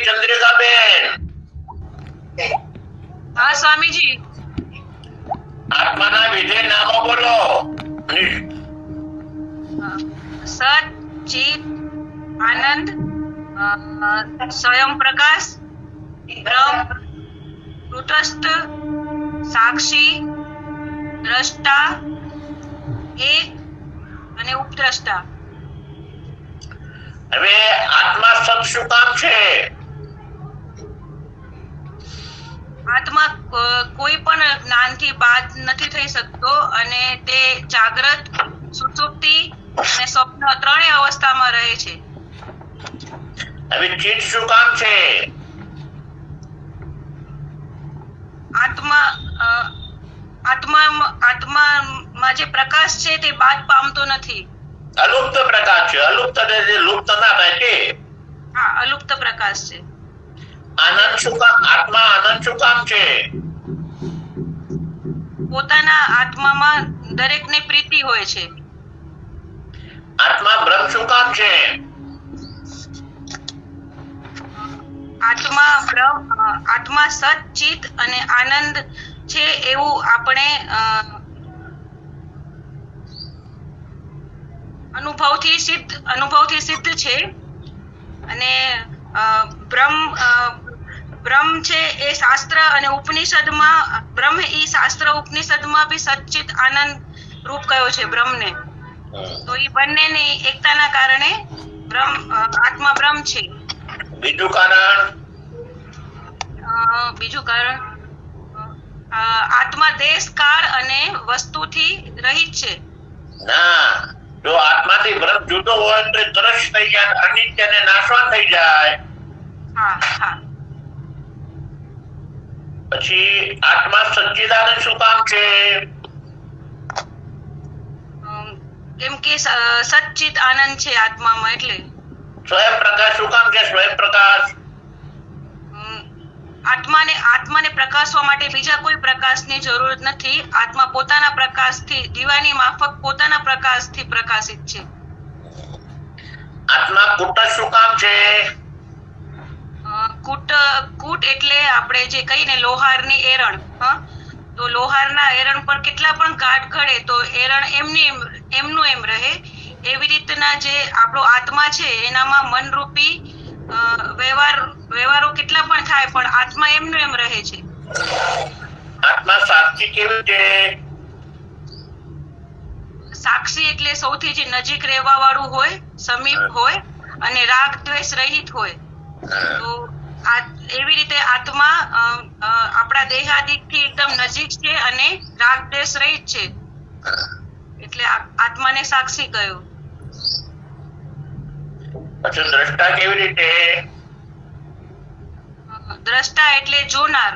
ચંદ્રિકાબેન. હા સ્વામીજી. આત્માના વિધેય નામો બોલો. સત, ચિત, આનંદ, સ્વયં પ્રકાશ, બ્રહ્મ, તટસ્થ, સાક્ષી, દ્રષ્ટા, એક અને ઉપદ્રષ્ટા. હવે આત્મા સત શું કામ છે? આત્મા કોઈ પણ જ્ઞાનથી બાદ નથી થઈ શકતો અને તે જાગ્રત, સુષુપ્તિ અને સ્વપ્ન ત્રણેય અવસ્થામાં રહે છે. હવે ચિત્ત શું કામ છે? આત્મામાં જે પ્રકાશ છે તે બાદ પામતો નથી. અલુપ્ત પ્રકાશ છે. અલુપ્ત એટલે લુપ્ત ના થાય તે. હા, અલુપ્ત પ્રકાશ છે. આનંદ શું કામ? આત્મા આનંદ શું કામ છે? પોતાના આત્મામાં દરેકને પ્રીતિ હોય છે. આત્મા બ્રહ્મ શું કામ છે? આત્મા સત, ચિત અને આનંદ છે એવું આપણે અનુભવથી સિદ્ધ છે. અને બ્રહ્મ છે એ શાસ્ત્ર અને ઉપનિષદમાં બ્રહ્મ એ શાસ્ત્ર ઉપનિષદમાં બી સચ્ચિત આનંદ રૂપ કયો છે બ્રહ્મને. તો એ બંનેની એકતાના કારણે આત્મા બ્રહ્મ છે. બીજું કારણ? બીજું કારણ આત્મા દેશ, કાળ અને વસ્તુથી રહિત છે. ના, જો આત્માથી બ્રહ્મ જુદો હોય તો દ્રશ્ય થઈ જાય, અનિત્ય ને નાશવાન થઈ જાય. હા હા. પછી આત્મા સચ્ચિદાનંદ શું કામ છે? કેમ કે સચ્ચિત આનંદ છે આત્મામાં, એટલે. સ્વયં પ્રકાશ શું કામ છે? સ્વયં પ્રકાશ આત્માને પ્રકાશવા માટે બીજા કોઈ પ્રકાશની જરૂર નથી. આત્મા પોતાના પ્રકાશથી, દીવાની માફક પોતાના પ્રકાશથી પ્રકાશિત છે. આત્મા કુટસ્થ શું કામ છે? કૂટ એટલે આપણે જે કહીને લોહારની એરણ. તો લોહારના એરણ પર કેટલા પણ કાટ ઘડે તો એરણ એમનું એમ રહે. એવી રીતના જે આપણો આત્મા છે એનામાં મનરૂપી વ્યવહારો કેટલા પણ થાય પણ આત્મા એમનું એમ રહે છે. આત્મા સાક્ષી કેવી છે? સાક્ષી એટલે સૌથી જે નજીક રહેવા વાળું હોય, સમીપ હોય અને રાગ દ્વેષ રહિત હોય. તો એવી રીતે આત્મા આપણા દેહાદિકથી એકદમ નજીક છે અને રાગ દ્વેષ રહિત છે, એટલે આત્માને સાક્ષી કહ્યું. પછી દ્રષ્ટા કેવી રીતે? દ્રષ્ટા એટલે જોનાર.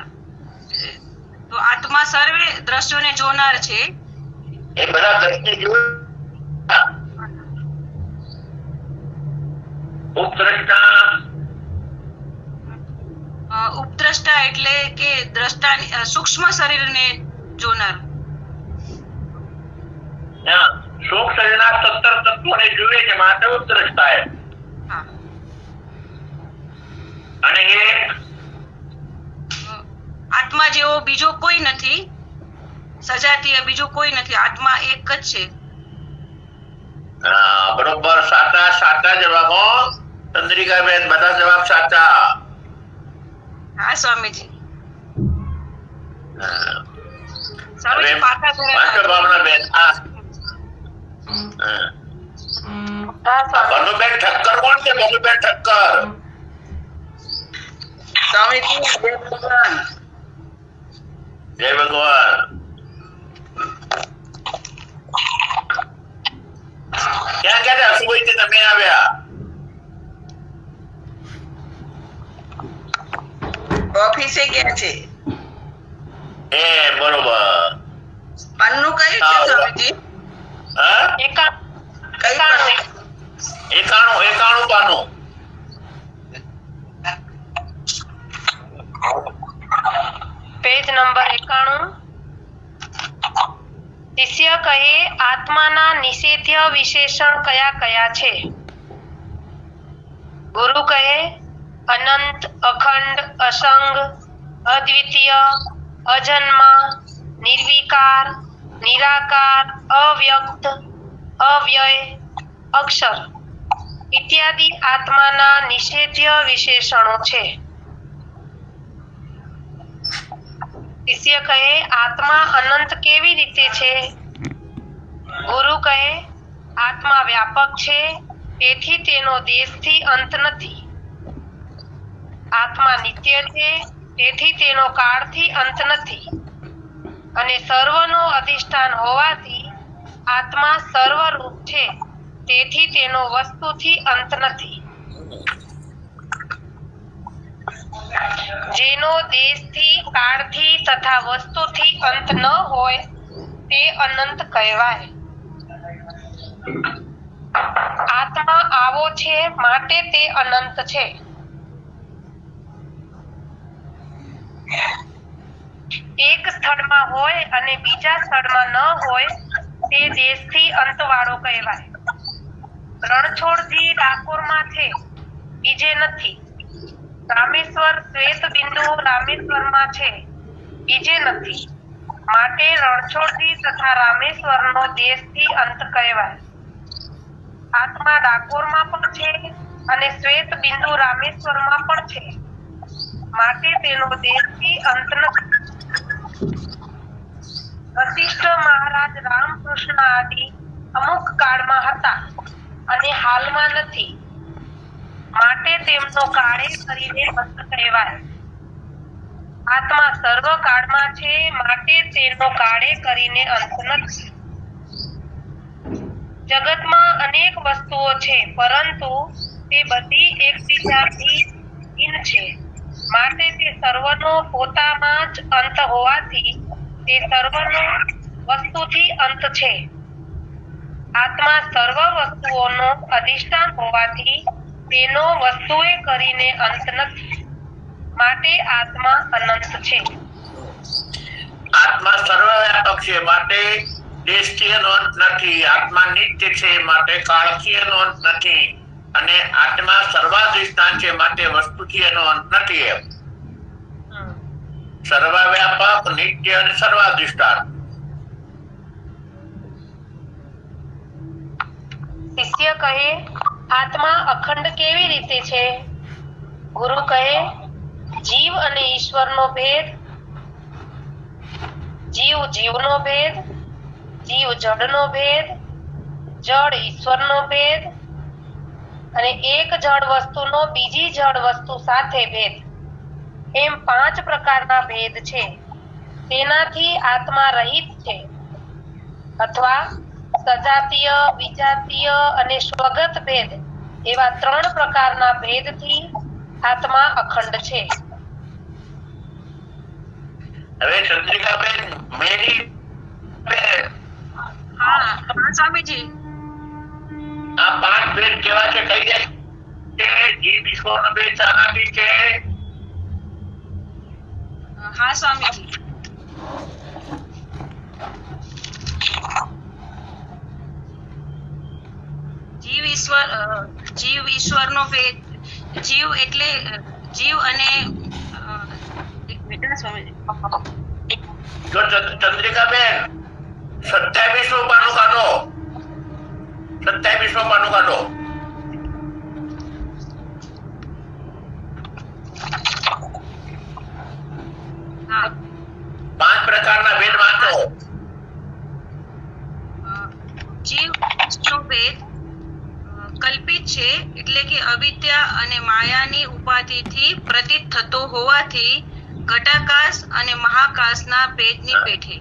તો આત્મા સર્વે દ્રશ્યોને જોનાર છે. એ બધા દ્રષ્ટિ જોઈ. ઉપદ્રષ્ટા એટલે કે દ્રષ્ટા સૂક્ષ્મ શરીરને જોનાર. સૂક્ષ્મ શરીરના 17 તત્વોને જુએ છે માટે ઉપદ્રષ્ટા છે. અને આત્મા જેવો બીજો કોઈ નથી, સજાતીય બીજો કોઈ નથી. આત્મા એક જ છે. બરોબર. સાચા જવાબો ચંદ્રિકાબેન, બધા જવાબ સાચા. હા સ્વામીજી. સ્વામીજી પાકા ભાવનાબેન, ભનુબેન ઠક્કર કોણ છે? ભનુબેન ઠક્કર. સ્વામીજી જય ભગવાન. જય ભગવાન. ક્યાં ગયા હસુભાઈ તમે આવ્યા? ઓફિસે ગયા છે. એ બરોબર. પાનનું કયું છે સ્વામીજી? હા, કયું પાનું? 91 પાનું. Page number 91. શિષ્ય કહે, આત્માના નિષેધ્ય વિશેષણ કયા કયા છે? ગુરુ કહે, અનંત, અખંડ, અસંગ, અદ્વિતીય, અજન્મા, નિર્વિકાર, નિરાકાર, અવ્યક્ત, અવ્યય, અક્ષર ઇત્યાદિ આત્માના નિષેધ્ય વિશેષણો છે. શિષ્ય કહે, આત્મા અનંત કેવી રીતે છે? ગુરુ કહે, આત્મા વ્યાપક છે, તેથી તેનો દેશથી અંત નથી. આત્મા નિત્ય છે, તેથી તેનો કાળથી અંત નથી. અને સર્વનો અધિષ્ઠાન હોવાથી આત્મા સર્વરૂપ છે, તેથી તેનો વસ્તુથી અંત નથી. જેનો દેશથી, કાળથી તથા વસ્તુથી અંત ન હોય તે અનંત કહેવાય. આત્મા આવો છે, માટે તે અનંત છે. એક સ્થળમાં હોય અને બીજા સ્થળમાં ન હોય તે દેશથી અંતવાળો કહેવાય. રણછોડજી ડાકોરમાં છે, બીજે નથી. રામેશ્વર શ્વેતબિંદુ રામેશ્વરમાં છે, બીજે નથી. માટે રણછોડજી તથા રામેશ્વરનો દેશથી અંત કહેવાય. આત્મા ડાકોરમાં પણ છે અને શ્વેતબિંદુ રામેશ્વરમાં પણ છે, માટે તેનો દેશથી અંત નથી. વશિષ્ઠ મહારાજ રામકૃષ્ણ આદિ અમુક કાળમાં હતા અને હાલમાં નથી, માટે તેમનો કાળે કરીને અંત કહેવાય. આત્મા સર્વ કાળમાં છે, માટે તેનો કાળે કરીને અંત નથી. જગતમાં અનેક વસ્તુઓ છે, પરંતુ તે બધી એકબીજાથી ભિન્ન છે, માટે તે સર્વનો પોતામાં જ અંત હોવાથી તે સર્વનો વસ્તુથી અંત છે. આત્મા સર્વ વસ્તુઓનો અધિષ્ઠાન હોવાથી તેનો વસ્તુએ કરીને અંત નથી, માટે આત્મા અનંત છે. આત્મા સર્વવ્યાપક છે, માટે દેશથી એનો અંત નથી. આત્મા નિત્ય છે, માટે કાળથી એનો અંત નથી. અને આત્મા સર્વાધિષ્ઠાન છે, માટે વસ્તુથી એનો અંત નથી. એમ સર્વવ્યાપક, નિત્ય અને સર્વાધિષ્ઠાન. શિષ્ય કહે, આત્મા અખંડ કેવી રીતે છે? ગુરુ કહે, જીવ અને ઈશ્વરનો ભેદ, જીવ જીવનો ભેદ, જીવ જડનો ભેદ, જડ ઈશ્વરનો ભેદ અને એક જડ વસ્તુનો બીજી જડ વસ્તુ સાથે ભેદ, એમ 5 પ્રકારના ભેદ છે. તેનાથી આત્મા રહિત છે. અથવા સજાતીય, વિજાતીય અને સ્વગત ભેદ એવા 3 પ્રકારના ભેદથી આત્મા અખંડ છે. હવે ચંદ્રિકાબેન, મેરી હા સ્વામીજી. આ 5 ભેદ કેવા છે? કઈ જાય છે? જીવ ઈશ્વરનો ભેદ શાનાથી છે? હા સ્વામીજી. જીવ ઈશ્વરનો ભેદ. જીવ એટલે જીવ અને એક મિનિટ સ્વામીજી. જો ચંદ્રિકાબેન 27મું પાનું કાઢો. 27મું પાનું કાઢો. હા, 5 પ્રકારના ભેદ વાંચો. જીવનો ભેદ કલ્પિત છે, એટલે કે અવિદ્યા અને માયાની ઉપાધિથી પ્રતીત થતો હોવાથી ઘટાકાશ અને મહાકાશના ભેદની પેઠે.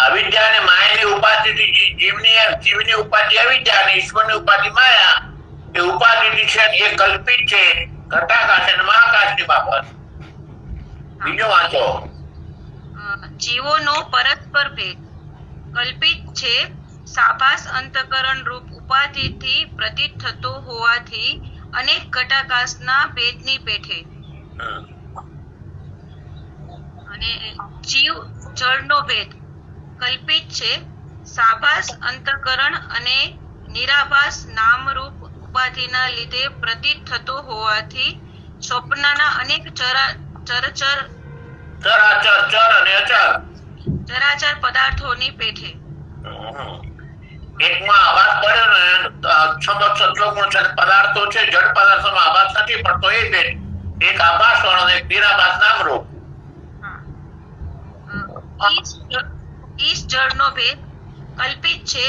અવિદ્યા અને માયાની ઉપાધિથી જીવની ઉપાધિ અવિદ્યા અને ઈશ્વરની ઉપાધિ માયા, એ ઉપાધિથી છે એ કલ્પિત છે, ઘટાકાશ અને મહાકાશની બાબત. બીજો વાંચો. જીવોનો પરસ્પર ભેદ કલ્પિત છે, સાભાસ અંતકરણ રૂપ ઉપાધિથી પ્રતીત થતો હોવાથી અનેક ઘટાકાશના ભેદની પેઠે. અને જીવ જળનો ભેદ કલ્પિત છે, સાભાસ અંતકરણ અને નિરાભાસ નામરૂપ ઉપાધિના લીધે પ્રતીત થતો હોવાથી સ્વપ્નના અનેક ચરાચર ચર અને અચર. ચરાચર પદાર્થોની પેઠે. એકમાં આભાસ પડ્યો ને સત્વગુણ છે, પદાર્થો છે, જડ પદાર્થોમાં આભાસ નથી પડતો એ ભેદ. એક આભાસ વાળો અને એક નિરાભાસ નામરૂપ. ઈશ જળનો ભેદ કલ્પિત છે.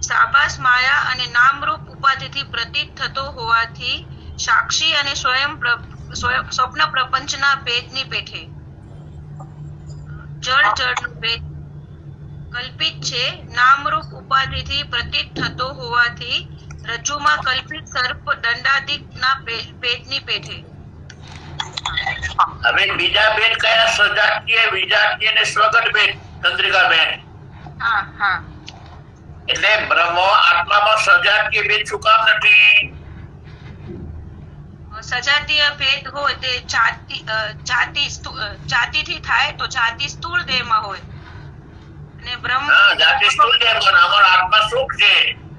સાભાસ માયા અને નામરૂપ ઉપાધિથી પ્રતીત થતો હોવાથી સાક્ષી અને સ્વપ્ન પ્રપંચના ભેદની પેઠે. જળનો ભેદ કલ્પિત છે. નામરૂપ ઉપાધિથી પ્રતીત થતો હોવાથી રજ્જુમાં કલ્પિત સર્પ દંડાદિકના ભેદની પેઠે. હવે બીજા ભેદ કયા? સજાતીય, વિજાતીય અને સ્વગત ભેદ. ચંદ્રિકાબેન, હા હા એટલે બ્રહ્મ આત્મામાં સજાતીય ભેદ શું કામ નથી? સજાતીય ભેદ હોય તે જાતિથી થાય તો જાતિ સ્થૂળ દેહમાં હોય અને બ્રહ્મ જાતિ સ્થૂળ દેહમાં, અમારો આત્મા સૂક્ષ્મ છે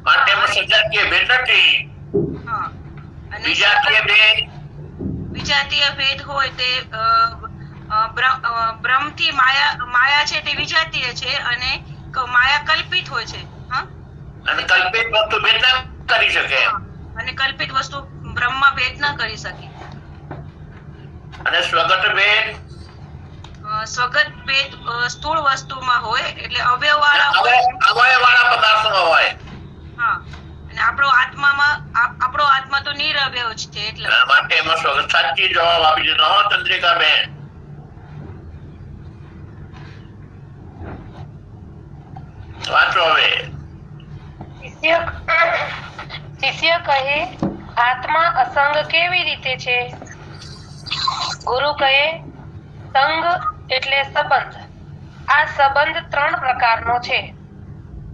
માટે એમાં સજાતીય ભેદ નથી. હા અને વિજાતીય ભેદ હોય તે બ્રહ્મથી માયા છે તે વિજાતીય છે અને માયા કલ્પિત હોય છે. હા, અને કલ્પિત વસ્તુ ભેદ ના કરી શકે. અને કલ્પિત વસ્તુ બ્રહ્મમાં ભેદ ના કરી શકે. અને સ્વગત ભેદ સ્થૂળ વસ્તુમાં હોય એટલે અવયવવાળા હોય, અવયવવાળા પદાર્થોમાં હોય. હા, અને આપણો આત્મા તો નિરવયવ છે એટલે માટે એમાં સ્વગત. સાચી જવાબ આપી દીધો હો ચંદ્રિકાબેન. વાંચો હવે. શિષ્ય કહે, આત્મા અસંગ કેવી રીતે છે? ગુરુ કહે, સંગ એટલે સંબંધ. આ સંબંધ 3 પ્રકારનો છે: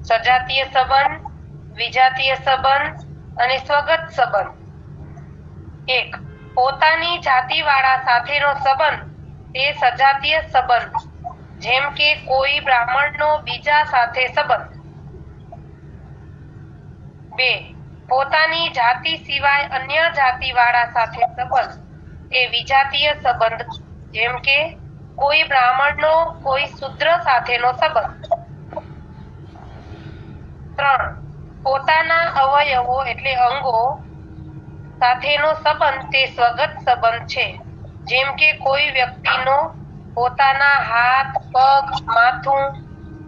સજાતીય સંબંધ, વિજાતીય સંબંધ અને સ્વગત સંબંધ. 1. પોતાની જાતિવાળા સાથેનો સંબંધ તે સજાતીય સંબંધ, જેમ કે કોઈ બ્રાહ્મણનો બીજા સાથે સંબંધ. 2. પોતાની જાતિ સિવાય અન્ય જાતિવાળા સાથે સંબંધ એ વિજાતીય સંબંધ, જેમ કે કોઈ બ્રાહ્મણનો કોઈ શૂદ્ર સાથેનો સંબંધ. 3. પોતાના અવયવો એટલે અંગો સાથેનો સંબંધ તે સ્વગત સંબંધ છે, જેમ કે કોઈ વ્યક્તિનો પોતાના હાથ, પગ, માથું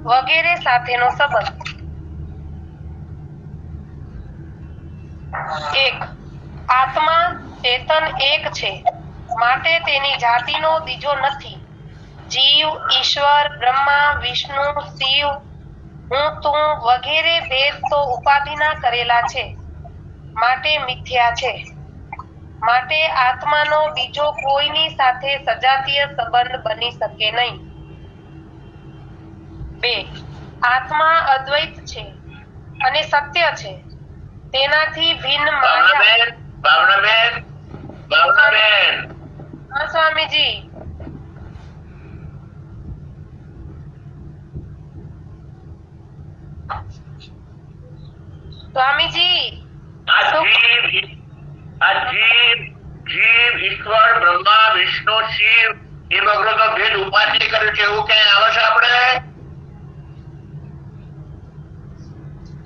વગેરે સાથેનો સંબંધ. 1. આત્મા ચેતન એક છે, માટે તેની જાતિનો બીજો નથી. જીવ, ઈશ્વર, બ્રહ્મા, વિષ્ણુ, શિવ, હું, તું વગેરે ભેદ તો ઉપાધિના કરેલા છે, માટે મિથ્યા છે. માટે આત્માનો બીજો કોઈની સાથે સજાતીય સંબંધ બની શકે નહીં. 2. આત્મા અદ્વૈત છે અને સત્ય છે. તેનાથી ભિન્ન માયા. ભાવનાબેન, હા સ્વામીજી. સ્વામીજી, આ જીવ, ઈશ્વર, બ્રહ્મા, વિષ્ણુ, શિવ એ વગેરેનો ભેદ ઉપાધિ કર્યો છે એવું ક્યાંય આવે છે? આપણે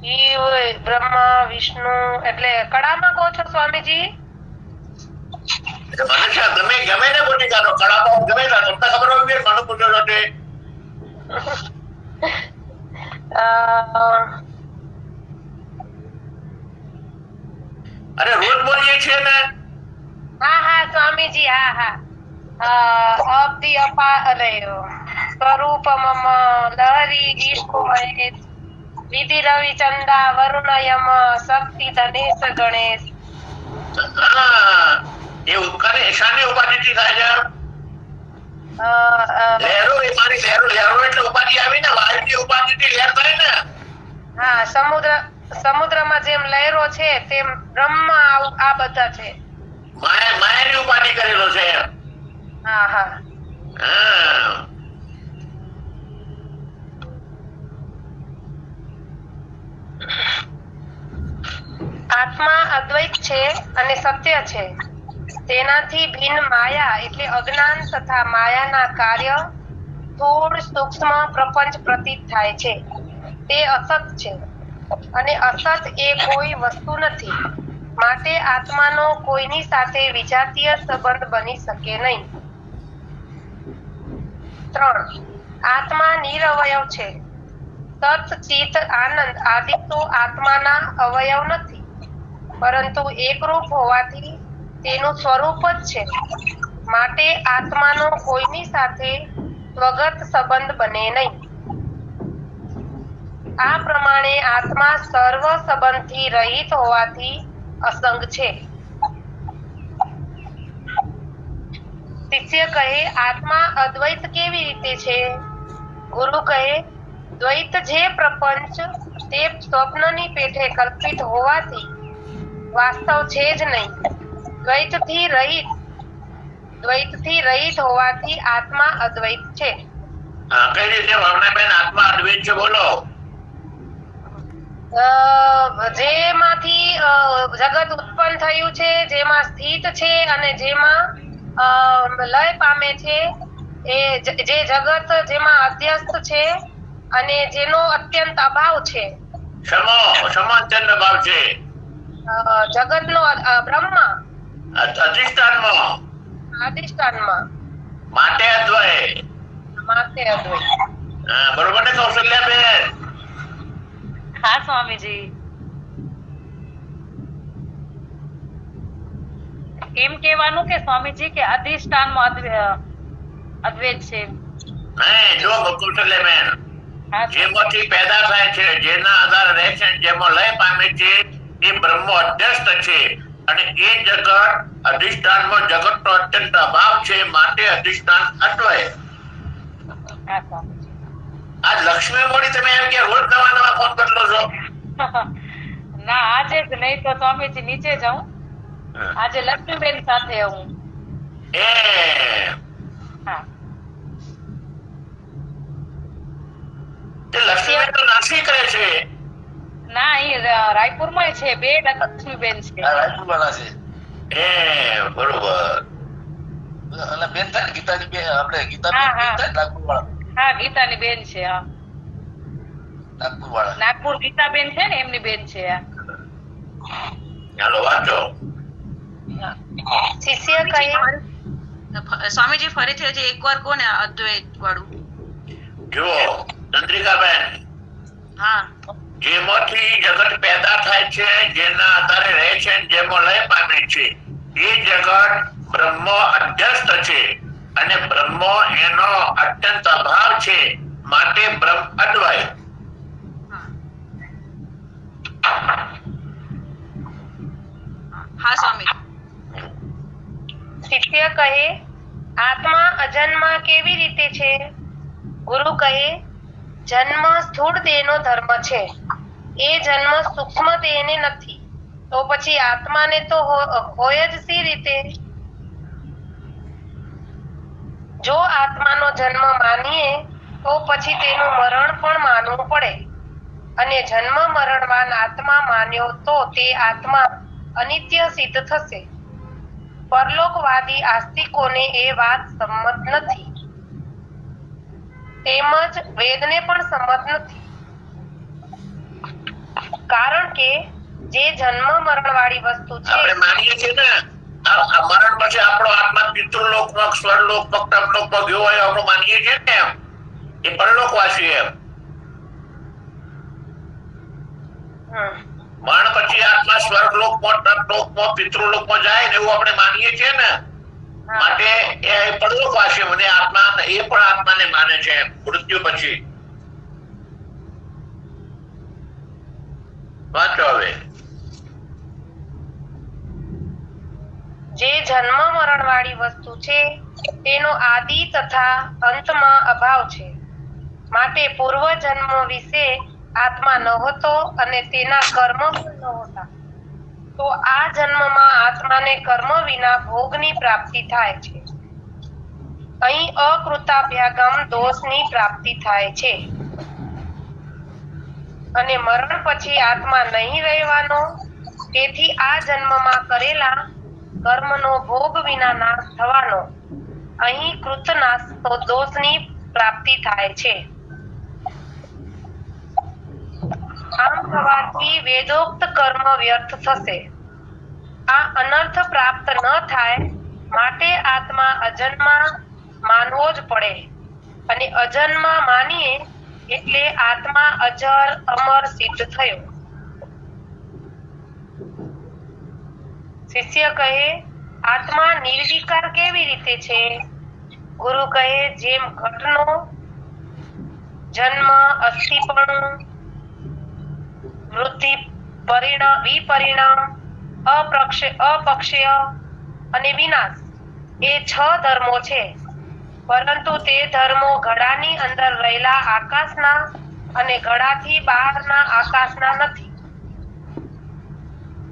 શિવ, બ્રહ્મા, વિષ્ણુ એટલે કળામાં કહો છો સ્વામીજી? મનુષ્ય ગમે ને બોલી કાઢો, કળામાં ગમે તમને ખબર હોય મને પૂછો છો તે. અરે રોજ બોલીએ છીએ ને. હા સ્વામીજી, હા. અબ્ધિ અરે સ્વરૂપ મમ લહરી ઈષ્ટમય વિધિ રવિ ચંદા વરુણયમ શક્તિ ધનેશ ગણેશ. એ ઉપકારે શાની ઉપાધિથી થાય છે? લહેરો, એ મારી લહેરો એટલે ઉપાધિ આવી ને, વાયુની ઉપાધિથી લહેર થાય ને. હા, સમુદ્રમાં જેમ લહેરો છે તેમ બ્રહ્મા આ બધા છે. માયાની ઉપાધિ કરેલો છે. હા. આત્મા અદ્વૈત છે અને સત્ય છે. તેનાથી ભિન્ન માયા એટલે અજ્ઞાન તથા માયાના કાર્ય સ્થૂળ સૂક્ષ્મ પ્રપંચ પ્રતીત થાય છે તે અસત છે અને અસત એ કોઈ વસ્તુ નથી, માટે આત્માનો કોઈની સાથે વિજાતીય સંબંધ બની શકે નહીં. 3. આત્મા નિરવયવ છે. સત ચિત આનંદ આદિ તો આત્માના અવયવ નથી, પરંતુ એકરૂપ હોવાથી તેનું સ્વરૂપ જ છે, માટે આત્માનો કોઈની સાથે સ્વગત સંબંધ બને નહીં. આ પ્રમાણે આત્મા સર્વ સંબંધથી રહિત હોવાથી અસંગ છે. શિષ્ય કહે, આત્મા અદ્વૈત કેવી રીતે છે? ગુરુ કહે, દ્વૈત જે પ્રપંચ તે સ્વપ્નની પેઠે કલ્પિત હોવાથી વાસ્તવ છે જ નહીં. દ્વૈતથી રહિત હોવાથી આત્મા અદ્વૈત છે. કઈ રીતે ભાવનાબેન આત્મા અદ્વૈત છે? બોલો. જેમાંથી જગત ઉત્પન્ન થયું છે, જેમાં સ્થિત છે અને જેમાં લય પામે છે, એ જે જગત જેમાં અધ્યસ્ત છે અને જેનો અત્યંત અભાવ છે. શમો અત્યંત અભાવ છે. જગતનો બ્રહ્મ અધિષ્ઠાનમાં માટે અદ્વૈત. બરોબર ને કૌશલ્યાબેન? હા સ્વામીજી. એમ કહેવાનું કે સ્વામીજી કે અધિષ્ઠાનમાં અદ્વૈત છે? નહીં, જો કૌશલ્યાબેન, જેમાંથી પેદા થાય છે, જેના આધારે રહે છે, જેમાં લય પામે છે, એ બ્રહ્મ અધ્યસ્ત છે અને એ જગત અધિષ્ઠાનમાં જગતનો અત્યંત અભાવ છે, માટે અધિષ્ઠાન અદ્વૈત. આજ લક્ષ્મી મોડી તમે એમ કે રોજ નવા ફોન બદલો છો? ના, આજે જ નહીં તો સ્વામીજી નીચે જાઉં. આજે લક્ષ્મીબેન સાથે હું. લક્ષ્મીબેન તો નાસિક રહે છે. ના, અહીં રાયપુરમાં છે. બે લક્ષ્મીબેન છે. રાયપુરમાં છે. બરોબર. અને બેન થાય ને ગીતાની બેન, આપણે ગીતાની નાગપુર વાળા. હા, ગીતાની બેન છે. હા, નાગપુર વાળા. નાગપુર ગીતાબેન છે ને, એમની બેન છે. ચાલો વાંચો. શિષ્ય કહે, સ્વામીજી ફરીથી હજી એકવાર કોને અદ્વૈત વાળું? જુઓ ચંદ્રિકાબેન, હા, જેમાંથી જગત પેદા થાય છે, જેના આધારે રહે છે, જેમાં લય પામે છે, એ જગત બ્રહ્મ અધ્યસ્ત છે અને બ્રહ્મ એનો અત્યંત અભાવ છે, માટે બ્રહ્મ અદ્વૈત. હા સ્વામી. શિષ્ય કહે, આત્મા અજન્મા કેવી રીતે છે? ગુરુ કહે, જન્મ સ્થૂળ દેહનો ધર્મ છે. એ જન્મ સૂક્ષ્મ દેહને નથી, તો પછી આત્માને તો હોય જ સી રીતે? જો આત્માનો જન્મ માનીએ તો પછી તેનું મરણ પણ માનવું પડે, અને જન્મ મરણવાન આત્મા માન્યો તો તે આત્મા અનિત્ય સિદ્ધ થશે. પરલોકવાદી આસ્તિકોને એ વાત સંમત નથી, તેમજ વેદને પણ સંમત નથી. કારણ કે જે જન્મ મરણ વાળી વસ્તુ છે, આપણે માનીએ છીએ ને આ મરણ પછી આપણો આત્મા પિતૃલોકમાં, સ્વર્ગલોકમાં, તપલોકમાં ગયો હોય આપણે માનીએ છીએ ને, એમ એ પરલોકવાસી. એમ મરણ પછી આત્મા સ્વર્ગલોકમાં, તપલોકમાં, પિતૃલોકમાં જાય ને એવું આપણે માનીએ છીએ ને, માટે એ પરલોકવાસી મને આત્મા, એ પણ આત્માને માને છે મૃત્યુ પછી. વાંચો હવે. જે જન્મ મરણ વાળી વસ્તુ છે તેનો આદિ તથા અંતમાં અભાવ છે, માટે પૂર્વ જન્મ વિશે આત્મા નહોતો અને તેના કર્મ પણ નહોતા. તો આ જન્મમાં આત્માને કર્મ વિના ભોગની પ્રાપ્તિ થાય છે. અહીં અકૃતાભ્યાગમ દોષની પ્રાપ્તિ થાય છે, અને મરણ પછી આત્મા નહીં રહેવાનો. તેથી આ જન્મમાં કરેલા કર્મનો ભોગ વિના નાશ થવાનો. અહીં કૃતનાશ તો દોષની પ્રાપ્તિ થાય છે. આમ થવાથી વેદોક્ત કર્મ વ્યર્થ થશે. આ અનર્થ પ્રાપ્ત ન થાય માટે આત્મા અજન્મા માનવો જ પડે, અને અજન્મા માનીએ એટલે આત્મા અજર અમર સિદ્ધ થયો. શિષ્ય કહે, આત્મા નિર્વિકાર કેવી રીતે છે? ગુરુ કહે, જેમ ઘટનો જન્મ, અસ્થિપણું, વૃદ્ધિ, વિપરિણામ, અપક્ષય અને વિનાશ એ 6 ધર્મો છે. પરંતુ તે ધર્મો ઘડાની અંદર રહેલા આકાશના અને ઘડાથી બહારના આકાશના નથી.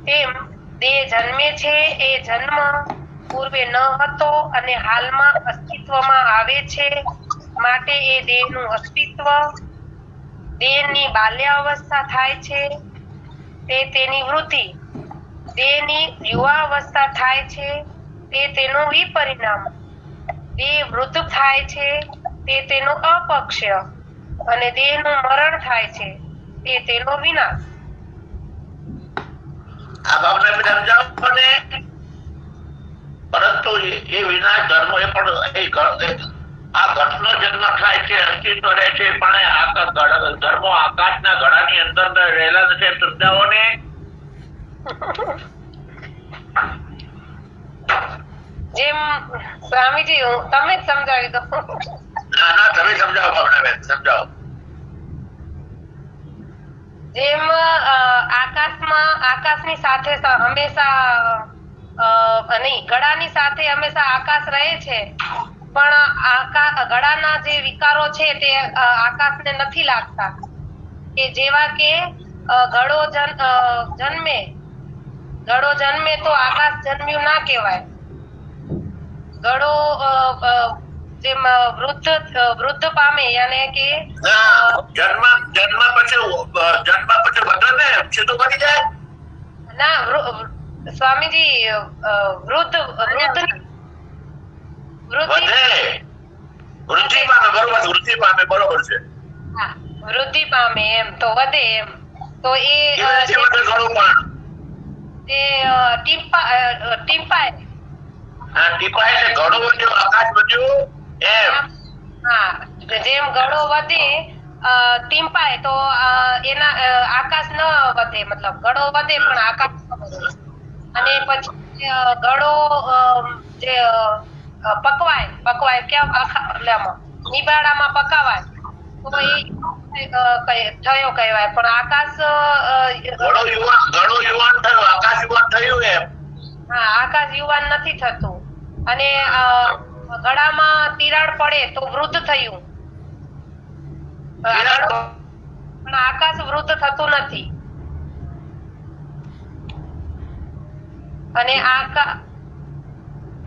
તેમ દેહ જન્મે છે એ જન્મ પૂર્વે ન હતો અને હાલમાં અસ્તિત્વમાં આવે છે, માટે એ દેહનું અસ્તિત્વ. દેહની બાલ્યાવસ્થા થાય છે તે તેની વૃદ્ધિ, દેહની યુવાવસ્થા થાય છે તે તેનું વિપરિણામ, દેહ વૃદ્ધ થાય છે તે તેનો અપક્ષય, અને દેહનું મરણ થાય છે તે તેનો વિનાશ. આ ભાવને સમજાવો ને. પરંતુ એ વિનાશ ધર્મ એ પણ આ ઘટનો જન્મ થાય છે, અસ્તિત્વ રહે છે, પણ ધર્મો આકાશના ઘડાની અંદર રહેલા નથી. સમજાવો ને. જેમ સ્વામીજી તમે જ સમજાવી દો. ના તમે સમજાવો ભાવનાબેન, સમજાવો. જેમ આકાશની સાથે હંમેશા નહીં, ઘડાની સાથે હંમેશા આકાશ રહે છે, પણ ઘડાના જે વિકારો છે તે આકાશને નથી લાગતા. કે જેવા કે ઘડો જન્મે તો આકાશ જન્મ્યું ના કહેવાય. ઘડો જેમ વૃદ્ધ પામે, યાને કે જન્મ પછી વધે ને, સીધું પડી જાય. ના સ્વામીજી, વૃદ્ધિ પામે, બરોબર છે. હા, વૃદ્ધિ પામે એમ તો વધે એમ. તો એ ટીપાય. હા, ટીપાય એટલે ઘડો વધ્યો, આકાશ વધ્યું એમ. હા, જેમ ઘડો વધે ટીપાય તો એના આકાશ ન વધે, મતલબ ઘડો વધે પણ આકાશ ન વધે. અને પછી ઘડો જે પકવાય ક્યાં નિબાડામાં પકાવાય તો એ થયો કહેવાય, પણ આકાશ ઘડો યુવાન થયો, આકાશ યુવાન થયું એમ. હા, આકાશ યુવાન નથી થતું. અને ગળામાં તિરાડ પડે તો વૃદ્ધ થયું, પણ આકાશ વૃદ્ધ થતું નથી.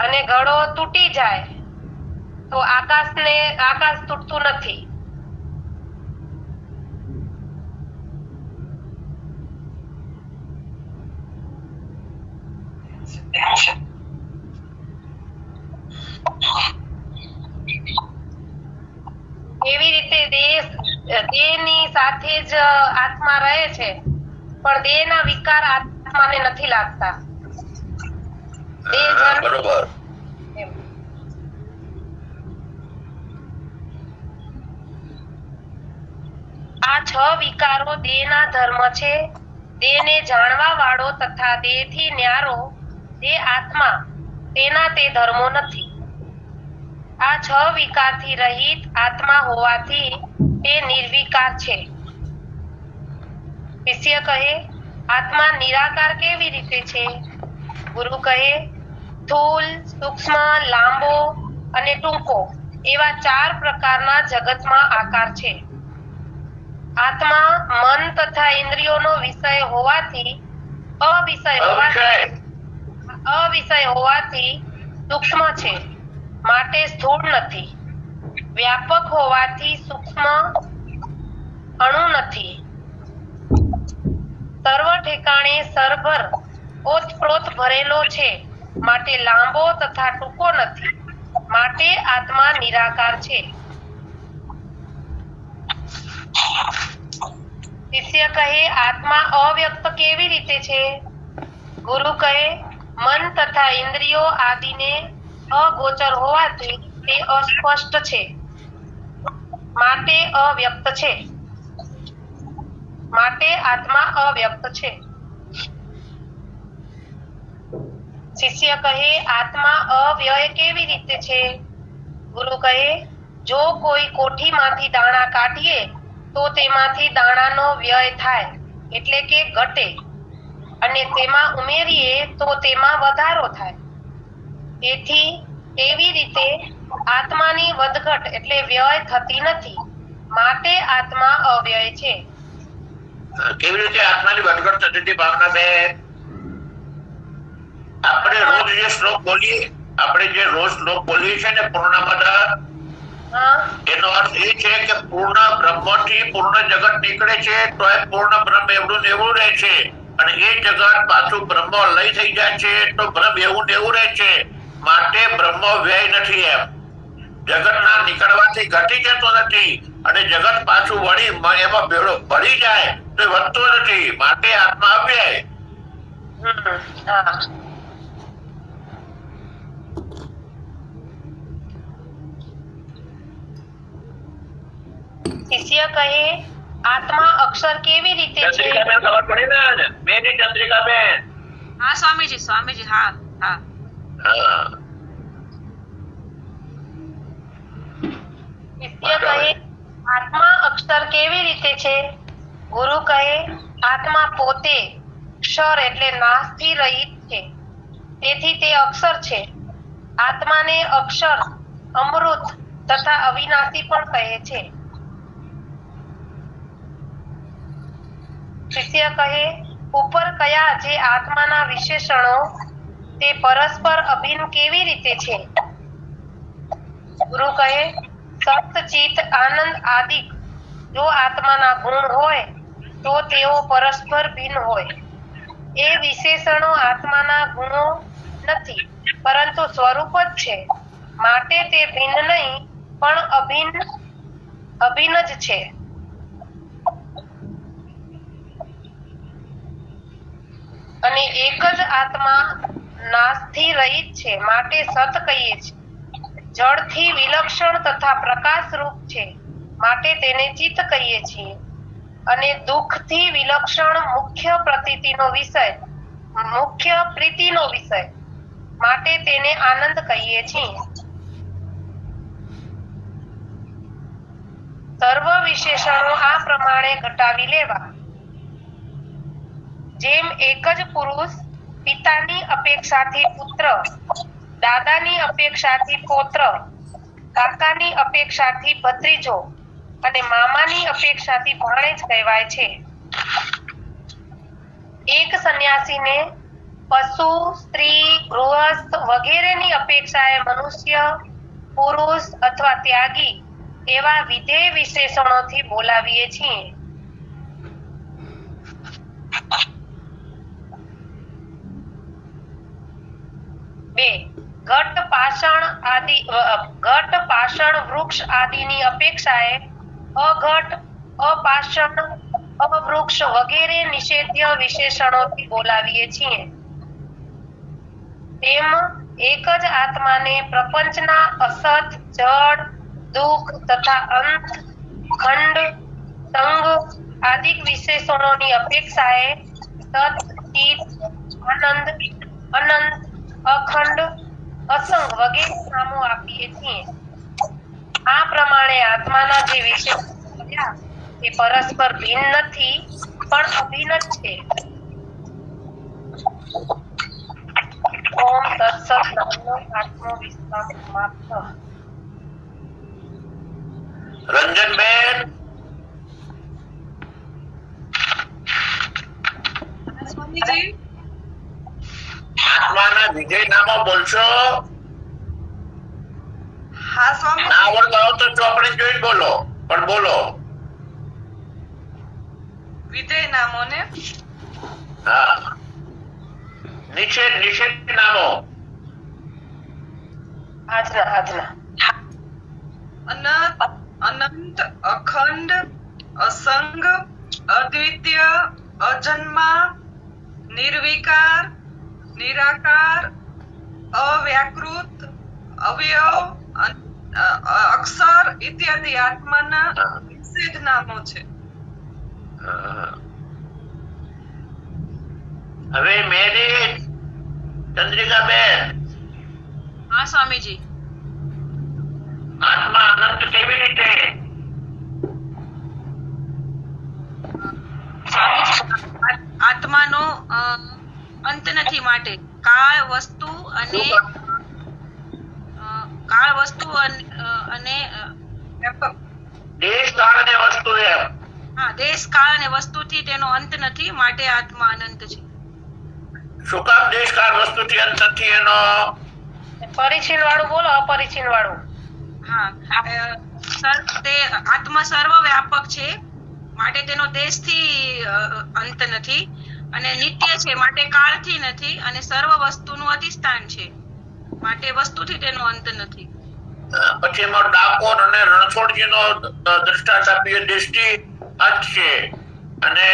અને ઘડો તૂટી જાય તો આકાશ તૂટતું નથી. એવી રીતે દેહની સાથે જ આત્મા રહે છે, પણ દેહના વિકાર આત્માને નથી લાગતા. બરોબર. આ 6 વિકારો દેહના ધર્મ છે. દેહને જાણવા વાળો તથા દેહથી ન્યારો જે આત્મા, તેના તે ધર્મો નથી. આ 6 વિકારથી રહિત આત્મા હોવાથી તે નિર્વિકાર છે. શિષ્ય કહે, આત્મા નિરાકાર કેવી રીતે છે? ગુરુ કહે, સ્થૂલ, સૂક્ષ્મ, લાંબો અને ટૂંકો એવા 4 પ્રકારના જગતમાં આકાર છે. આત્મા મન તથા ઇન્દ્રિયોનો વિષય હોવાથી અવિષય હોવાથી સૂક્ષ્મ છે, માટે સ્થૂળ નથી. વ્યાપક હોવાથી સૂક્ષ્મ અણુ નથી. સર્વ ઠેકાણે સરભર ઓતપ્રોત ભરેલો છે, માટે લાંબો તથા ટૂંકો નથી, માટે આત્મા નિરાકાર છે. શિષ્ય કહે, આત્મા અવ્યક્ત કેવી રીતે છે? ગુરુ કહે, મન તથા ઇન્દ્રિયો આદિને અગોચર હોવાથી તે અસ્પષ્ટ છે, માટે અવ્યક્ત છે. માટે આત્મા અવ્યક્ત છે. શિષ્ય કહે, આત્મા અવ્યય કેવી રીતે છે? ગુરુ કહે, જો કોઈ કોઠીમાંથી દાણા કાઢીએ તો તેમાંથી દાણાનો વ્યય થાય, એટલે કે ઘટે, અને તેમાં ઉમેરીએ તો તેમાં વધારો થાય. તેથી એવી રીતે આત્માની વધઘટ એટલે વ્યય થતી નથી, માટે આત્મા અવ્યય છે. કેવી રીતે આત્માની વધઘટ થતી હતી ભાવનાબેન? આપણે રોજ જે શ્લોક બોલીએ છે ને પૂર્ણમદ, એનો અર્થ એ છે કે પૂર્ણ બ્રહ્મ થી પૂર્ણ જગત નીકળે છે તો એ પૂર્ણ બ્રહ્મ એવું ને એવું રહે છે, અને એ જગત પાછું બ્રહ્મ લઈ થઈ જાય છે તો બ્રહ્મ એવું ને એવું રહે છે, માટે બ્રહ્મ વ્યય નથી. એમ જગત ના નીકળવાથી ઘટી જતો નથી, અને જગત પાછું વળી એમાં ભેળો ભળી જાય તો એ વધતો નથી, માટે આત્મા અવ્યય. શિષ્ય કહે, આત્મા અક્ષર કેવી રીતે છે? ચંદ્રિકાબેન ખબર પડી ને? બેન ચંદ્રિકાબેન. હા સ્વામીજી, હા. હા. શિષ્ય કહે, આત્મા અક્ષર કેવી રીતે છે? ગુરુ કહે, આત્મા પોતે ક્ષર એટલે નાશથી રહિત છે, તેથી તે અક્ષર છે. આત્માને અક્ષર, અમૃત તથા અવિનાશી પણ કહે છે. શિષ્ય કહે, ઉપર કયા જે આત્માના વિશેષણો તે પરસ્પર અભિન્ન કેવી રીતે છે? ગુરુ કહે, સત, ચિત્ત, આનંદ આદિ જો આત્માના ગુણ હોય તો તેઓ પરસ્પર ભિન્ન હોય. એ વિશેષણો આત્માના ગુણો નથી, પરંતુ સ્વરૂપ જ છે, માટે તે ભિન્ન નહીં પણ અભિન્ન જ છે. અને એક જ આત્મા નાશથી રહિત છે, માટે સત કહીએ છીએ. જળથી વિલક્ષણ તથા પ્રકાશ રૂપ છે, માટે તેને ચિત્ત કહીએ છીએ. અને દુઃખથી વિલક્ષણ મુખ્ય પ્રીતિનો વિષય, માટે તેને આનંદ કહીએ છીએ. સર્વ વિશેષણો આ પ્રમાણે ઘટાવી લેવા. જેમ એક જ પુરુષ પિતાની અપેક્ષાથી પુત્ર, દાદાની અપેક્ષાથી પૌત્ર, કાકાની અપેક્ષાથી ભત્રીજો અને મામાની અપેક્ષાથી ભાણેજ કહેવાય છે. એક સંન્યાસીને પશુ, સ્ત્રી, ગૃહસ્થ વગેરેની અપેક્ષાએ મનુષ્ય, પુરુષ અથવા ત્યાગી એવા વિધેય વિશેષણોથી બોલાવીએ છીએ. બે, ઘટ, પાષાણ, વૃક્ષ આદિની અપેક્ષાએ અઘટ, અપાષાણ, અવૃક્ષ વગેરે નિષેધ્ય વિશેષણોથી બોલાવીએ છીએ. તેમ એક જ આત્માને પ્રપંચના અસત, જડ, દુઃખ તથા અંત, ખંડ, સંગ આદિ વિશેષણોની અપેક્ષાએ સત, ચિત, આનંદ, અનંત, અખંડ, અસંગ વગેરે નામો આપીએ છીએ. આ પ્રમાણે આત્માના જે વિશેષણો થયા તે પરસ્પર ભિન્ન નથી પણ અભિન્ન જ છે. ઓમ તત્સત. નામનો આત્મો વિશ્વાસ સમાપ્ત. રંજનબેન. સ્વામીજી, આત્માના વિજય નામો બોલશો? હા સ્વામી. ના આવડતો તો ચોપડી જોઈ બોલો, પણ બોલો. વિધેય નામોને હા. નિષેધ નામો. આજના અનંત, અખંડ, અસંગ, અદ્વિતીય, અજન્મા, નિર્વિકાર, નિરાકાર, અવ્યાકૃત, અવયવ, અક્ષર ઇત્યાદિ આત્માના વિશેષ નામો છે. હવે મેરી ચંદ્રિકાબેન, હા સ્વામીજી. આત્મા અનંત કેવી રીતે? સ્વામીજી, આત્માનો અંત નથી, માટે કાળ વસ્તુ અને દેશ કાળ અને વસ્તુ એમ. હા, દેશ કાળ અને વસ્તુથી તેનો અંત નથી, માટે આત્મા અનંત છે. શું કામ દેશ કાળ વસ્તુથી અંત નથી એનો? પરિચિન વાળું બોલો, અપરિચિન વાળું. હા, તે આત્મા સર્વવ્યાપક છે, માટે તેનો દેશથી અંત નથી, અને નિત્ય છે, માટે કાળથી નથી, અને સર્વ વસ્તુનું અધિષ્ઠાન છે, માટે વસ્તુથી તેનો અંત નથી. પછી એમાં ડાકોર અને રણછોડજીનો દ્રષ્ટાંત આપીએ, દેશથી અંત છે, અને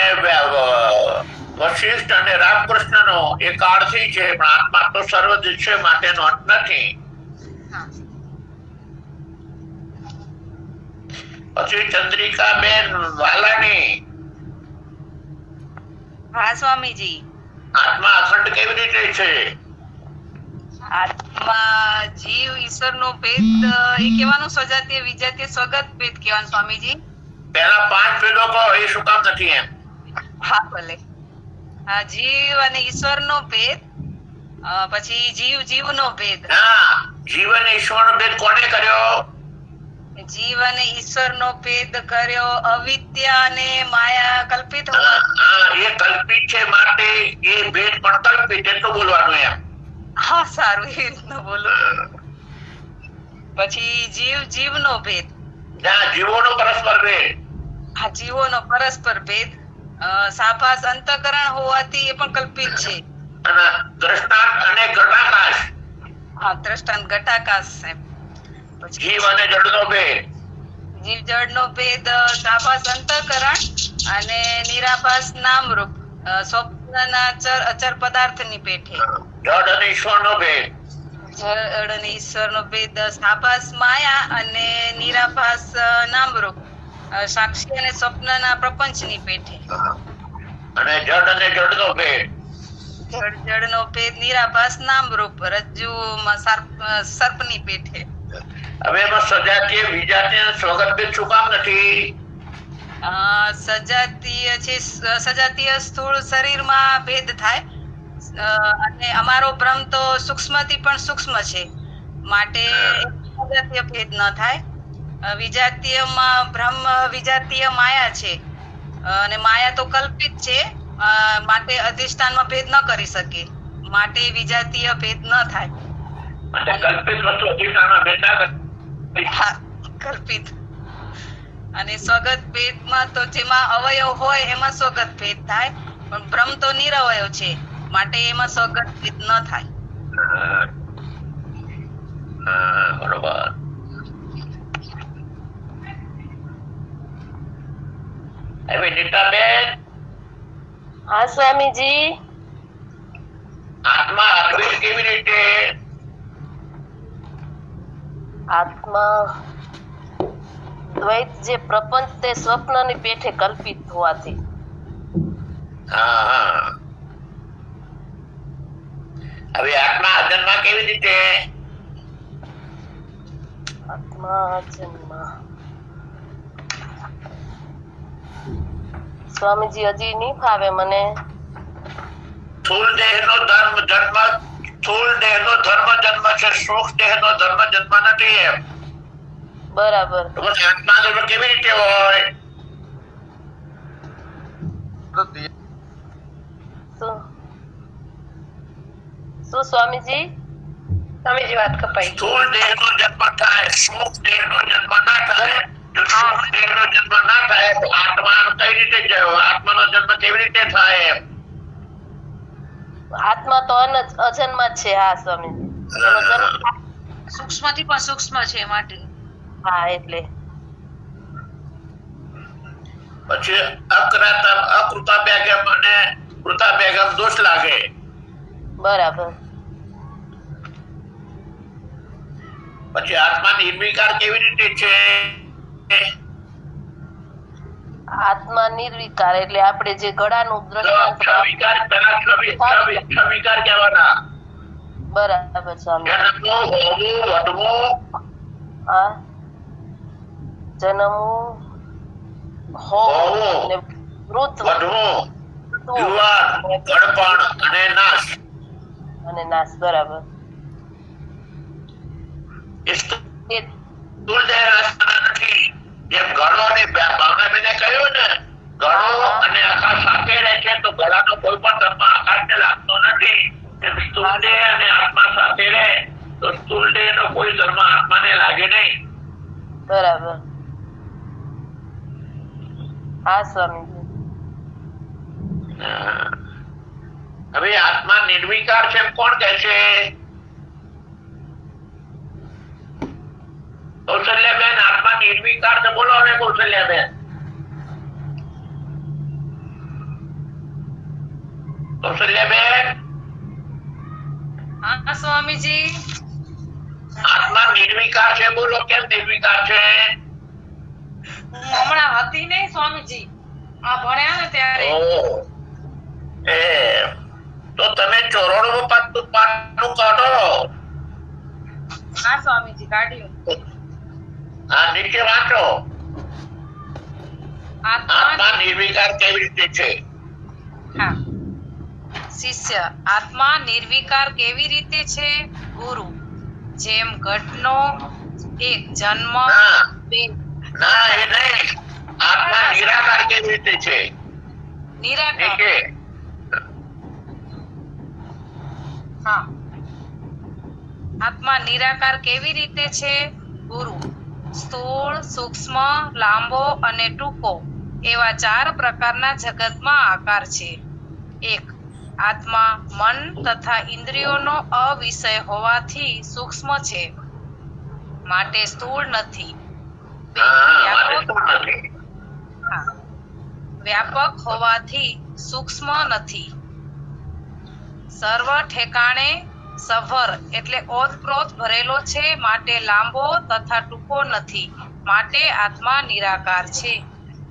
વશિષ્ઠ અને રામકૃષ્ણનો એ કાળથી છે, પણ આત્મા તો સર્વદિશ છે, માટેનો અંત નથી. હા. પછી ચંદ્રિકાબેન વાલાની, હા સ્વામીજી. આત્મા અખંડ કેવી રીતે છે? આત્મા જીવ ઈશ્વરનો ભેદ એ કહેવાનું, સજાતીય વિજાતીય સ્વગત ભેદ કહેવાનું સ્વામીજી. પેલા 5 ભેદો કહો, એ શું કામ નથી એમ? હા ભલે. હા, જીવ અને ઈશ્વરનો ભેદ, પછી જીવનો ભેદ. હા, જીવ અને ઈશ્વરનો ભેદ કોને કર્યો? જીવ અને ઈશ્વરનો ભેદ કર્યો અવિદ્યા અને માયા કલ્પિત હોવા. હા, એ કલ્પિત છે, માટે એ ભેદ પણ કલ્પિત, એટલું બોલવાનું એમ. હા, સારું, એ રીતનું બોલો. પછી જીવનો ભેદ. જીવોનો પરસ્પર ભેદ. હા, જીવોનો પરસ્પર ભેદ. સાભાસ અંતઃકરણ હોવાથી એ પણ કલ્પિત છે. અને દ્રષ્ટાંત અને ઘટાકાશ. હા, દ્રષ્ટાંત ઘટાકાશ છે. જીવ અને જળનો ભેદ. જીવ જળનો ભેદ સાભાસ અંતઃકરણ અને નિરાભાસ નામરૂપ સ્વપ્નના અચર પદાર્થની પેઠે. જળ અને ઈશ્વરનો ભેદ. જળ અને ઈશ્વરનો ભેદ સાભાસ માયા અને નિરાભાસ નામરૂપ સાક્ષી અને સ્વપ્નના પ્રપંચની પેઠે. અને જળ અને જળનો ભેદ. જળનો ભેદ નિરાભાસ નામરૂપ રજ્જુમાં સર્પની પેઠે. હવે એમાં સજાતીય વિજાતીય સ્વગત ભેદ શું કામ નથી? સજાતીય સ્થૂળ શરીરમાં ભેદ થાય, અને અમારો ભ્રમ તો સૂક્ષ્મથી પણ સૂક્ષ્મ છે, માટે સજાતીય ભેદ ન થાય. વિજાતીયમાં ભ્રમ વિજાતીય માયા છે, અને માયા તો કલ્પિત છે, માટે અધિષ્ઠાનમાં ભેદ ન કરી શકે, માટે વિજાતીય ભેદ ન થાય. કલ્પિત વસ્તુ અધિષ્ઠાનમાં ભેદ ના કરે. કલ્પિત. અને સ્વગત ભેદમાં તો જેમાં અવયવ હોય એમાં સ્વગત ભેદ થાય, પણ ભ્રમ તો નિરવયવ છે, માટે એમાં સ્વગત ભેદ ન થાય. બરોબર. હવે નીતાબેન, હા સ્વામીજી. આત્મા અદ્વૈત કેવી રીતે? આત્મા દ્વૈત જે પ્રપંચ તે સ્વપ્નની પેઠે કલ્પિત હોવાથી. હા. હવે આત્મા અજન્મા કેવી રીતે? આત્મા અજન્મા. સ્વામીજી હજી નહીં ફાવે મને. સ્થૂળ દેહનો ધર્મ જન્મ, સ્થૂળ દેહનો ધર્મ જન્મ છે, સૂક્ષ્મ દેહનો ધર્મ જન્મ નથી એમ. બરાબર. તો પછી આત્મા જન્મ કેવી રીતે હોય? શું સ્વામીજી? સ્વામીજી વાત કપાઈ. સ્થૂળ દેહનો જન્મ થાય, સૂક્ષ્મ દેહનો જન્મ ના થાય. જો સૂક્ષ્મ દેહનો જન્મ ના થાય તો આત્મા કઈ રીતે થયો? આત્માનો જન્મ કેવી રીતે થાય એમ? આત્મા તો અજન્મા જ છે. હા સ્વામીજી. એનો જન્મ સૂક્ષ્મથી પણ સૂક્ષ્મ છે માટે. હા એટલે પછી અકૃતાભ્યાગમ અને કૃતાભ્યાગમ દોષ લાગે. બરાબર. પછી આત્મા નિર્વિકાર કેવી રીતે છે? આત્મા નિર્વિકાર એટલે આપણે જે ગળાનું દ્રષ્ટાંત છવિકાર કહેવાના. બરાબર સ્વામી. જન્મવું, હોવું, વધવું, હા જન્મવું હોવું ને મૃત્યુ વધવું, યુવાન, ગળપણ અને નાશ. અને નાશ. બરાબર. એ સ્થૂળ દેહ નાશવાના નથી. જેમ ગળો અને ભાવનાબેને કહ્યું ને, ગળો અને આકાશ સાથે રહે છે તો ગળાનો કોઈ પણ ધર્મ આકાશને લાગતો નથી. એમ સ્થૂળ દેહ અને આત્મા સાથે રહે તો સ્થૂળ દેહનો કોઈ ધર્મ આત્માને લાગે નહીં. બરાબર. હા સ્વામીજી. હવે આત્મા નિર્વિકાર છે એમ કોણ કહે છે? કૌશલ્યાબેન, આત્મા નિર્વિકાર છે, બોલો હવે કૌશલ્યાબેન. કૌશલ્યાબેન, હા સ્વામીજી. આત્મા નિર્વિકાર છે, બોલો. કેમ નિર્વિકાર છે? હું હમણાં હતી નહીં સ્વામીજી, આ ભણ્યા ને ત્યારે. ઓહ, તો તમે 94 પાનું કાઢો. હા સ્વામીજી કાઢ્યું. આ નીચે વાંચો. આત્મા આત્મા નિર્વિકાર કેવી રીતે છે? હા. શિષ્ય, આત્મા નિર્વિકાર કેવી રીતે છે? ગુરુ, જેમ ઘટનો એક જન્મ, ના. બે ના, એ નહીં. આત્મા નિરાકાર કેવી રીતે છે? નિરાકાર. નીચે. હા. આત્મા નિરાકાર કેવી રીતે છે? ગુરુ, સ્થૂળ, સૂક્ષ્મ, લાંબો અને ટૂંકો એવા 4 પ્રકારના જગતમાં આકાર છે. 1. આત્મા મન તથા ઇન્દ્રિયોનો અવિષય હોવાથી સૂક્ષ્મ છે, માટે સ્થૂળ નથી. 2. વ્યાપક હોવાથી સૂક્ષ્મ નથી. સર્વ ઠેકાણે સભર એટલે ઓતપ્રોત ભરેલો છે, માટે લાંબો તથા ટૂંકો નથી, માટે આત્મા નિરાકાર છે.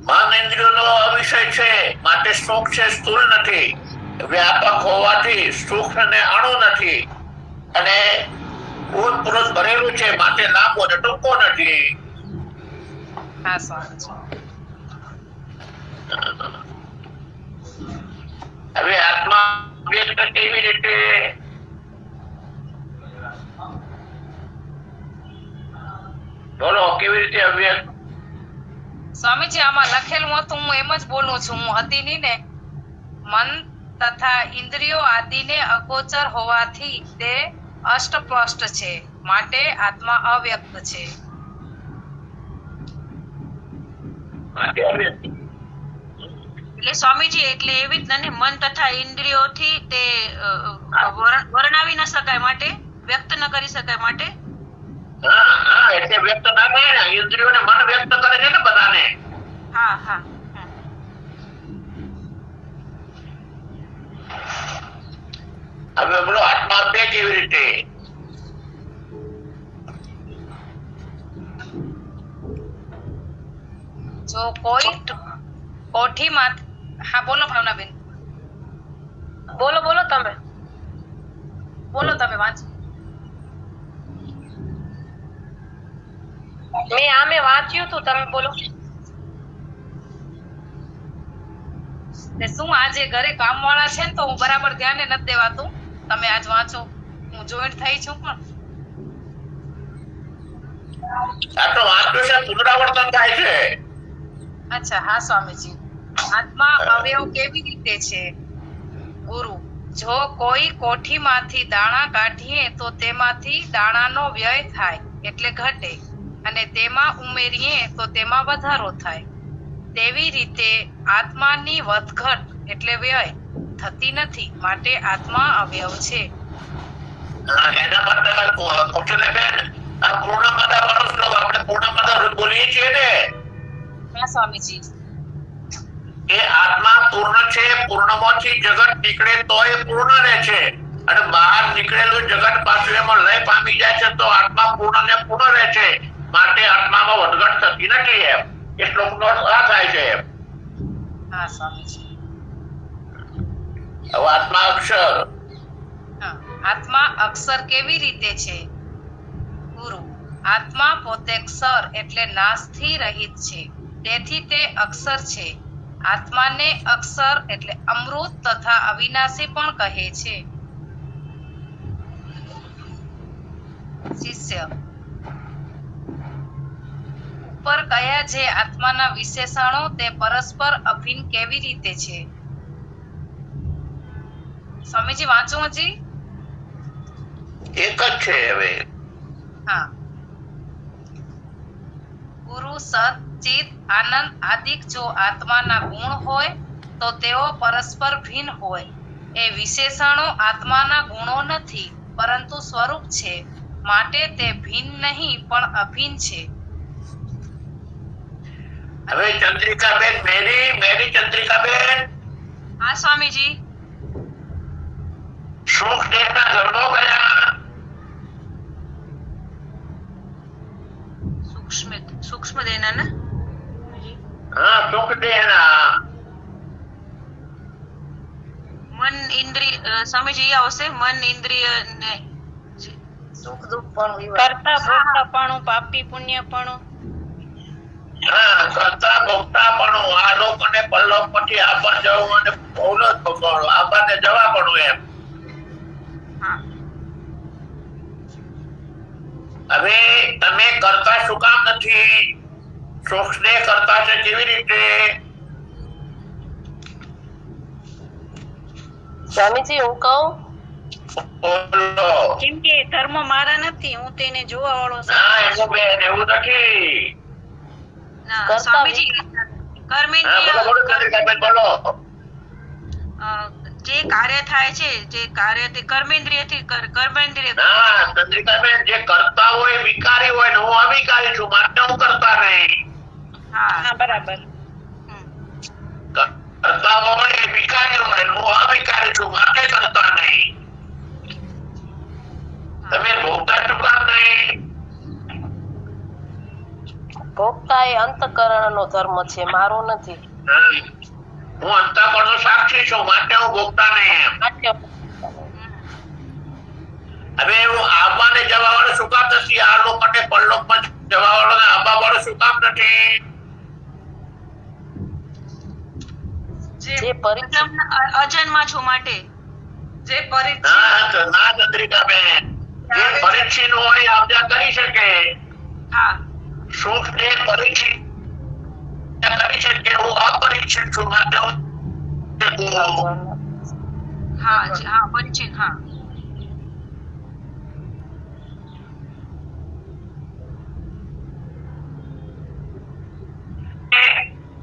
મન ઇન્દ્રિયોનો અવિષય છે, માટે સૂક્ષ્મ છે, સ્થૂળ નથી. વ્યાપક હોવાથી સૂક્ષ્મ ને અણુ નથી, અને ઓતપ્રોત ભરેલું છે, માટે લાંબો ને ટૂંકો નથી. હા સ્વામી. હવે આત્મા વ્યક્ત કેવી રીતે? બોલો, કેવી રીતે અવ્યક્ત? સ્વામીજી આમાં લખેલું હતું, હું એમ જ બોલું છું, હું હતી નહીં ને. મન તથા ઇન્દ્રિયો આદિને અગોચર હોવાથી તે અષ્ટપ્રષ્ટ છે, માટે આત્મા અવ્યક્ત છે. એટલે સ્વામીજી એટલે એવી રીતના ને મન તથા ઇન્દ્રિયોથી તે વર્ણવી ન શકાય માટે, વ્યક્ત ન કરી શકાય માટે. હા, હા, એટલે વ્યક્ત ના થાય ને. ઇન્દ્રિયોને મન વ્યક્ત કરે છે ને બધાને. હા હા. હવે બોલો, આત્મા બે કેવી રીતે? જો કોઈ કોઠીમાં. હા બોલો ભાવનાબેન. બોલો બોલો તમે. બોલો તમે વાંચો. મેં આમે વાંચ્યું હતું, તમે બોલો. તે શું આજે ઘરે કામવાળા છે ને તો હું બરાબર ધ્યાને નથી દેવાતું. તમે આજ વાંચો, હું જોઈન્ટ થઈ છું પણ. આ તો વાંચવું છે, પુનરાવર્તન થાય છે. અચ્છા, હા સ્વામીજી. આત્મા અવયવ કેવી રીતે છે? ગુરુ, જો કોઈ કોઠીમાંથી દાણા કાઢીએ તો તેમાંથી દાણાનો વ્યય થાય એટલે ઘટે, અને તેમાં ઉમેરીએ તો તેમાં વધારો થાય. તેવી રીતે આત્માની વધઘટ એટલે વ્યય થતી નથી, માટે આત્મા અવયવ છે. એના માટે કૌશલ્યાબેન, આ પૂર્ણમદા વાળો શ્લોક આપણે પૂર્ણમદા બોલીએ છીએ ને, હા સ્વામીજી. એ આત્મા પૂર્ણ છે, પૂર્ણમાંથી જગત નીકળે તો એ પૂર્ણ રહે છે, અને બહાર નીકળેલું જગત પાછું એમાં લય પામી જાય છે તો આત્મા પૂર્ણ ને પૂર્ણ રહે છે, માટે આત્મામાં વધઘટ થતી નથી. એમ એ શ્લોકનો અર્થ આ થાય છે. હા સ્વામીજી. હવે આત્મા અક્ષર, હા, આત્મા અક્ષર કેવી રીતે છે? ગુરુ, આત્મા પોતે ક્ષર એટલે નાશથી રહિત છે, તેથી તે અક્ષર છે. આત્માને અક્ષર એટલે અમૃત તથા અવિનાશી પણ કહે છે. શિષ્ય, ઉપર કયા જે આત્માના વિશેષણો તે પરસ્પર અભિન્ન કેવી રીતે છે? સ્વામીજી વાંચો હજી. એક જ છે. હવે હા. ગુરુ, સત, ચિત, આનંદ આદિક જો આત્માના ગુણ હોય તો તેઓ પરસ્પર ભિન્ન હોય. એ વિશેષણો આત્માના ગુણો નથી પરંતુ સ્વરૂપ છે, માટે તે ભિન્ન નહીં પણ અભિન્ન છે. હવે ચંદ્રિકાબેન, મેરી ચંદ્રિકાબેન, હા સ્વામીજી. સૂક્ષ્મ દેહના ધર્મો કયા? સૂક્ષ્મ દેહના ને? હા, સૂક્ષ્મ દેહના મન, ઇન્દ્રિય, સ્વામીજી આવશે. મન, ઇન્દ્રિય ને સુખ દુઃખ પણ કરતા ભોગતાપણું, પાપી પુણ્યપણું. હા, કરતા ભોગતાપણું, આ લોક અને પરલોક પછી આબા જવું અને ભોગવત ભોગવવું, આબાને જવા પડવું. એમ હા. હવે તમે કરતા શું કામ નથી? સૂક્ષ્મ દેહ કરતા છે કેવી રીતે? સ્વામીજી હું કહું, બોલો. કેમ કે ધર્મ મારા નથી, હું તેને જોવા વાળો છું. ના, એવું બેન, એવું નથી. ના, કરતા સ્વામીજી હા, બોલો, કર્મેન્દ્રિય, બોલો, ચંદ્રિકાબેન, બોલો. જે કાર્ય થાય છે, જે કાર્ય તે કર્મેન્દ્રિયથી કર્મેન્દ્રિય. હા, ચંદ્રિકાબેન, જે કરતા હોય વિકારી હોય ને હું અવિકારી છું, માટે હું કરતા નહીં. હા, બરાબર. કરતા હોય વિકારી હોય ને હું અવિકારી છું, માટે કરતા નહીં. તમે ભોગતા શું કામ નહીં? ભોગતા એ અંતઃકરણનો ધર્મ છે, મારો નથી. હું અંતઃકરણનો સાક્ષી છું, માટે હું ભોગતા નહીં. એમ હવે હું આબા ને જવા વાળો શું કામ નથી? આ લોક માટે પરલોક માં જવા વાળો ને આબા વાળો શું કામ નથી? જે પરિચિત અજન્મા છો માટે. જે પરિચિત ના ચંદ્રિકાબેન, જે પરીક્ષિત હોય આપજા કરી શકે. હા, સુખ ને પરીક્ષિત કરી શકે, હું અપરીક્ષિત છું, માટે હું હા, હા, પરિચિત. હા,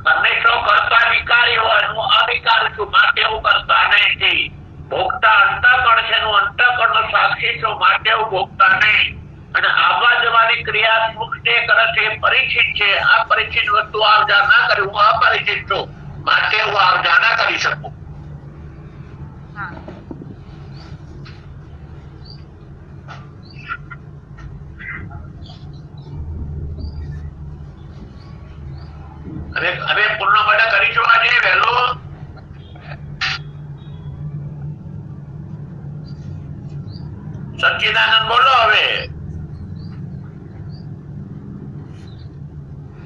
હંમેશા કરતા વિકારી હોય, હું અવિકારી છું, માટે હું કરતા નહીં. ભોગતા અંતઃકરણ છે, હું અંતઃકરણનો સાક્ષી છું, માટે હું ભોગતા નહીં. અને આવા જવાની ક્રિયા સુખ જે કરે છે એ પરિચિત છે. આ પરિચિત વસ્તુ આવજા ના કરી, હું અપરિચિત છું, માટે હું આવજા ના કરી શકું. હા. હવે પૂર્ણ માટે કરીશું આજે વહેલો. સચ્ચિદાનંદ બોલો હવે.